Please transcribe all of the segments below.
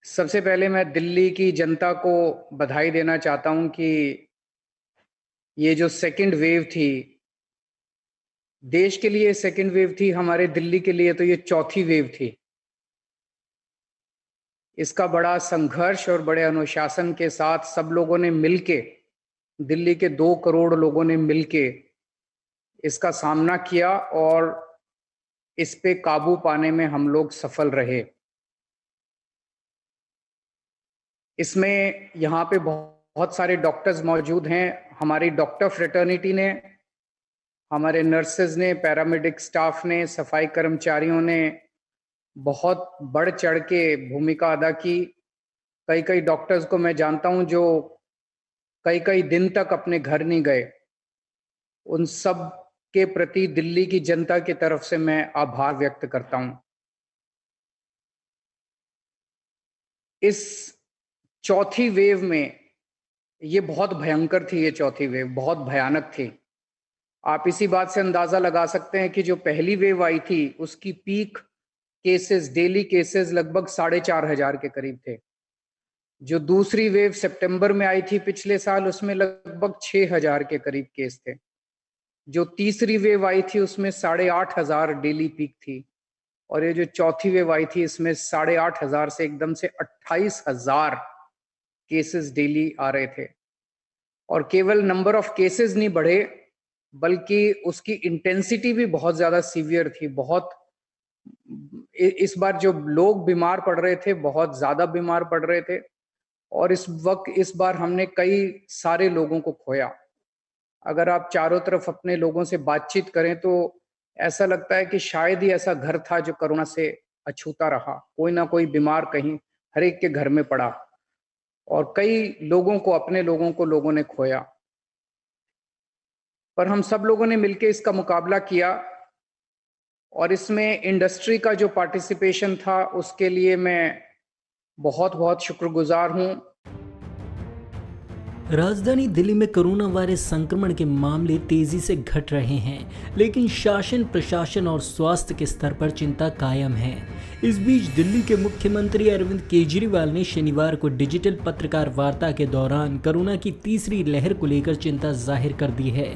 सबसे पहले मैं दिल्ली की जनता को बधाई देना चाहता हूँ कि ये जो सेकंड वेव थी, देश के लिए सेकंड वेव थी, हमारे दिल्ली के लिए तो ये चौथी वेव थी। इसका बड़ा संघर्ष और बड़े अनुशासन के साथ सब लोगों ने मिलके, दिल्ली के 2 करोड़ लोगों ने मिलके इसका सामना किया और इस पे काबू पाने में हम लोग सफल रहे। इसमें यहाँ पे बहुत सारे डॉक्टर्स मौजूद हैं। हमारी डॉक्टर फ्रेटर्निटी ने, हमारे नर्सेज ने, पैरामेडिक स्टाफ ने, सफाई कर्मचारियों ने बहुत बढ़ चढ़ के भूमिका अदा की। कई कई डॉक्टर्स को मैं जानता हूं जो कई कई दिन तक अपने घर नहीं गए। उन सब के प्रति दिल्ली की जनता की तरफ से मैं आभार व्यक्त करता हूं। इस चौथी वेव में ये बहुत भयंकर थी, ये चौथी वेव बहुत भयानक थी। आप इसी बात से अंदाजा लगा सकते हैं कि जो पहली वेव आई थी उसकी पीक केसेस, डेली केसेस लगभग 4,500 के करीब थे। जो दूसरी वेव सितंबर में आई थी पिछले साल, उसमें लगभग 6,000 के करीब केस थे। जो तीसरी वेव आई थी उसमें 8,500 डेली पीक थी, और ये जो चौथी वेव आई थी इसमें 8,500 से एकदम से 28,000 केसेस डेली आ रहे थे। और केवल नंबर ऑफ केसेस नहीं बढ़े, बल्कि उसकी इंटेंसिटी भी बहुत ज्यादा सीवियर थी। बहुत इस बार जो लोग बीमार पड़ रहे थे, बहुत ज्यादा बीमार पड़ रहे थे, और इस बार हमने कई सारे लोगों को खोया। अगर आप चारों तरफ अपने लोगों से बातचीत करें तो ऐसा लगता है कि शायद ही ऐसा घर था जो कोरोना से अछूता रहा। कोई ना कोई बीमार कहीं हर एक के घर में पड़ा, और कई लोगों को, अपने लोगों को लोगों ने खोया। पर हम सब लोगों ने मिलकर इसका मुकाबला किया, और इसमें इंडस्ट्री का जो पार्टिसिपेशन था उसके लिए मैं बहुत बहुत शुक्रगुजार हूं। राजधानी दिल्ली में कोरोना वायरस संक्रमण के मामले तेजी से घट रहे हैं, लेकिन शासन, प्रशासन और स्वास्थ्य के स्तर पर चिंता कायम है। इस बीच दिल्ली के मुख्यमंत्री अरविंद केजरीवाल ने शनिवार को डिजिटल पत्रकार वार्ता के दौरान कोरोना की तीसरी लहर को लेकर चिंता जाहिर कर दी है।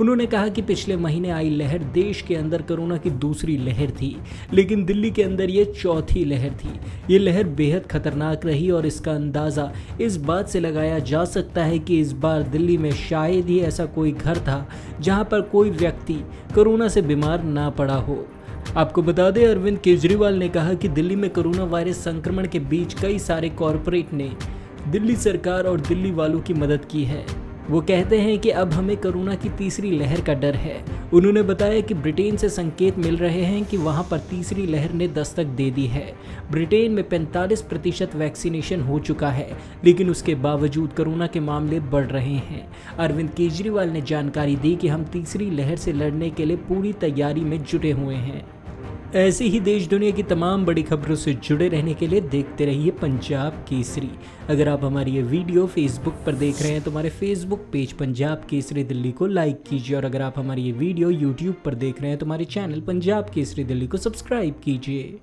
उन्होंने कहा कि पिछले महीने आई लहर देश के अंदर कोरोना की दूसरी लहर थी, लेकिन दिल्ली के अंदर ये चौथी लहर थी। ये लहर बेहद खतरनाक रही, और इसका अंदाजा इस बात से लगाया जा सकता है कि इस बार दिल्ली में शायद ही ऐसा कोई घर था जहां पर कोई व्यक्ति कोरोना से बीमार ना पड़ा हो। आपको बता दें, अरविंद केजरीवाल ने कहा कि दिल्ली में कोरोना वायरस संक्रमण के बीच कई सारे कॉरपोरेट ने दिल्ली सरकार और दिल्ली वालों की मदद की है। वो कहते हैं कि अब हमें कोरोना की तीसरी लहर का डर है। उन्होंने बताया कि ब्रिटेन से संकेत मिल रहे हैं कि वहां पर तीसरी लहर ने दस्तक दे दी है। ब्रिटेन में 45% वैक्सीनेशन हो चुका है, लेकिन उसके बावजूद कोरोना के मामले बढ़ रहे हैं। अरविंद केजरीवाल ने जानकारी दी कि हम तीसरी लहर से लड़ने के लिए पूरी तैयारी में जुटे हुए हैं। ऐसे ही देश दुनिया की तमाम बड़ी खबरों से जुड़े रहने के लिए देखते रहिए पंजाब केसरी। अगर आप हमारी ये वीडियो फेसबुक पर देख रहे हैं तो हमारे फेसबुक पेज पंजाब केसरी दिल्ली को लाइक कीजिए, और अगर आप हमारी ये वीडियो यूट्यूब पर देख रहे हैं तो हमारे चैनल पंजाब केसरी दिल्ली को सब्सक्राइब कीजिए।